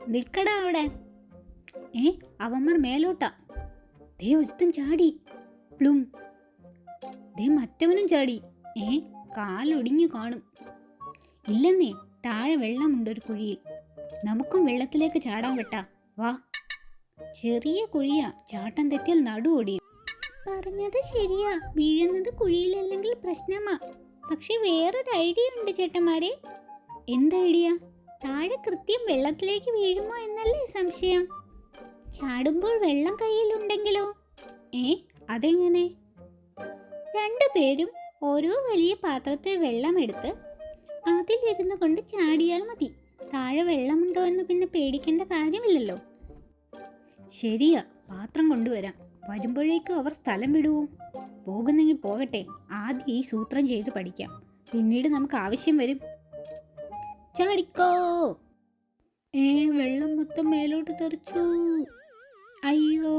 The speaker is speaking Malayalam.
നിൽക്കടാ അവിടെ. അവന്മാർ മേലോട്ടാ. ദേ ഒരുത്തൻ ചാടി. പ്ലും. ദേ മറ്റവനും ചാടി. കാലൊടിഞ്ഞു കാണും. ഇല്ലെന്നേ, താഴെ വെള്ളമുണ്ട് ഒരു കുഴിയിൽ. നമുക്കും വെള്ളത്തിലേക്ക് ചാടാൻ വെട്ടാ. വാ. ചെറിയ കുഴിയാ, ചാട്ടം തെറ്റിയാൽ നടുവൊടിയും. പറഞ്ഞത് ശരിയാ, വീഴുന്നത് കുഴിയിലല്ലെങ്കിൽ പ്രശ്നമാ. പക്ഷെ വേറൊരു ഐഡിയ ഉണ്ട് ചേട്ടന്മാരെ. എന്ത് ഐഡിയ? താഴെ കൃത്യം വെള്ളത്തിലേക്ക് വീഴുമോ എന്നല്ലേ സംശയം. ചാടുമ്പോൾ വെള്ളം കയ്യിലുണ്ടെങ്കിലോ? അതെങ്ങനെ? രണ്ടുപേരും ഓരോ വലിയ പാത്രത്തിൽ വെള്ളമെടുത്ത് അതിലിരുന്നു കൊണ്ട് ചാടിയാൽ മതി. താഴെ വെള്ളമുണ്ടോ എന്ന് പിന്നെ പേടിക്കേണ്ട കാര്യമില്ലല്ലോ. ശരിയാ, പാത്രം കൊണ്ടുവരാം. വരുമ്പോഴേക്കും അവർ സ്ഥലം വിടുവോ? പോകുന്നെങ്കിൽ പോകട്ടെ. ആദ്യം ഈ സൂത്രം ചെയ്ത് പഠിക്കാം, പിന്നീട് നമുക്ക് ആവശ്യം വരും. ചാടിക്കോ. വെള്ളം മൊത്തം മേലോട്ട് തെറിച്ചു. അയ്യോ.